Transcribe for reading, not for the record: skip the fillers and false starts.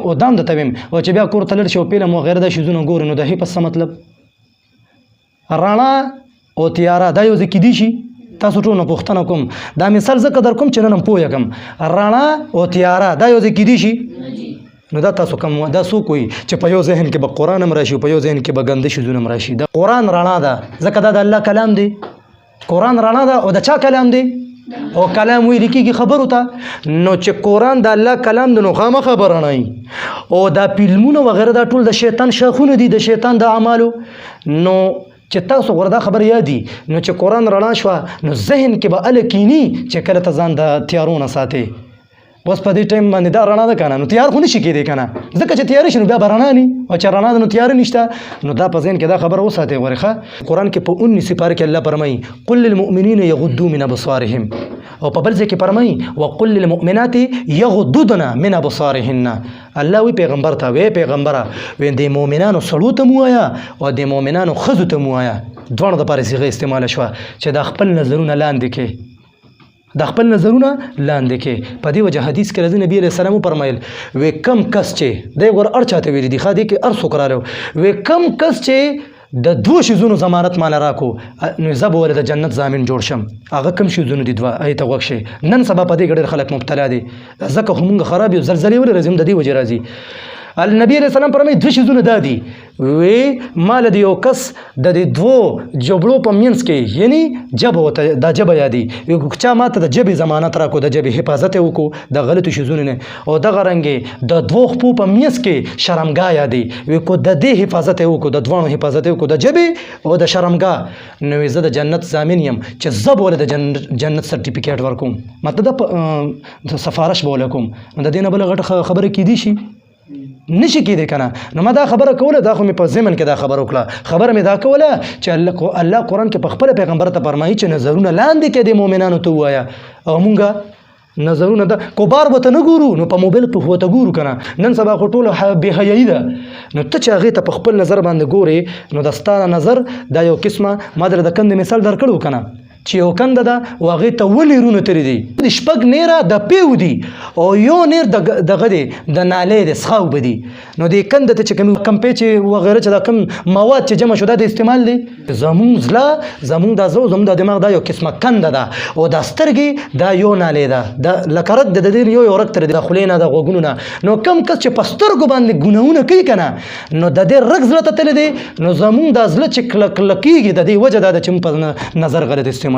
او دام د تویم او چې بیا کور ته لړ شي او فلم وغیره د شیزونه ګوري نو د هي پس مطلب رڼا او تیاره دا یو ځای کېدی شي تاسو ټول نه پوښتنه کوم دا مثال زه قدر کوم چې نن پوه کم رڼا او تیاره دا یو ځای کېدی شي نو دا تاسو کوم دا څوک وي چې په یو ذهن کې به قرآن هم راشي په یو ذهن کې به ګنده شیزونه هم راشي دا قرآن رڼا ده ځکه دا د الله کلام دی قرآن رڼا ده او د چا کلام دی او کلام ویل کېږي خبرو ته نو چې قرآن د الله کلام دی نو خامخا به رڼایي او دا فلمونه وغیره دا ټول د شیطان شاخونه دي د شیطان د اعمالو نو چې تاسو وردا خبر یادي نو چې قرآن رڼا شوه نو ذهن کې به اله کینی چې کله ته ځان د تیارو نه ساتې بس په دې ټایم باندې دا رڼا ده که نه نو تیار خو نشي کېدی که نه ځکه چې تیارې شي نو بیا به رڼا نه او چې رڼا ده نو تیاره نشته نو دا په ذهن کې دا خبره وساتئ غورې ښه قرآن کې په 19 پاره کې الله فرمایي قل للمؤمنین یغضوا من ابصارهم او په بل ځای کې فرمایي وقل للمؤمنات یغضضن من ابصارهن الله وی پیغمبر ته وی پیغمبره وی د مؤمنانو سړو ته مو وایا او د مؤمنانو ښځو ته مو وایا دواړو دپاره صیغه استعمال شوه چې دا خپل نظرونه لاندې کې د خپل نظرونه لاندې کې په دې وجه حدیث کې راځي نبی علیه السلام وفرمایل وی کم کس چې دی ګوره هر چاته ویلي دي ښه دې کې هر څوک راغلی وی کم کس چې د دوه شیزونو ضمانت ماله راکو نو زه به ولې د جنت ضامن جوړ شم هغه کم شیزونه دي دوه هغې ته غوږ شئ نن سبا په دې کې ډېر خلک مبتلا دي ځکه خو مونږ خراب یو زلزلې ولې راځي د دې وجې راځي النبي علیه السلام فرمایي دوه شیزونه دا دي وی مال د یو کس د دې دوو جبړو په منځ کې یعنی جبه ورته دا جبه یادي چا ماته د جبې ضمانت راکړو د جبې حفاظت یې وکړو د غلطو شیزونو نه او دغه رنګې د دوو خپو په منځ کې شرمګاه یادي وی کو د دې حفاظت یې وکړو د دواړو حفاظت یې وکړو د جبې او د شرمګاه نو زه د جنت ضامن یم چې زه به ولې د جنت سرټیفیکیټ ورکوم مطلب د سفارش به ولې کوم نو د دې نه بله غټه خبره کېدی شي نشي کېدی که نه نو ما دا خبره کوله دا خو مې په ضمن کې دا خبره وکړه خبره مې دا کوله چې الله قرآن کې په خپله پیغمبر ته فرمایي چې نظرونه لاندې کې د مؤمنانو ته ووایه او مونږ نظرونه د کبار ورته نه ګورو نو په موبایل کې ورته ګورو که نه نن سبا خو ټوله بېحیایي ده نو ته چې هغې ته په خپل نظر باندې ګورې نو د ستا نظر دا یو قسمه ما در د کندې مثال درکړو که نه چې یو کنده ده او هغې ته اووه نیرونه ترې دي د شپږ نیره د پیو دي او یو نیر دغه دی د نالۍ د څښاو به دي نو دې کنده ته چې کم پیچې وغیره چې دا کم مواد چې جمع شو دا د استعمال دی زمونږ زړه زمونږ دا زړه زمونږ د دماغ دا یو قسمه کنده ده او دا سترګې دا یو نالۍ ده لکه رګ د دې یو رګ ترې د خولې نه د غوږونو نه نو کم کس چې په سترګو باندې ګناهونه کوي که نه نو د دې رګ زړه ته تللی دی نو زمونږ دا زړه چې کلکېږي د دې وجه دا ده چې موږ په نظر غلط استعمال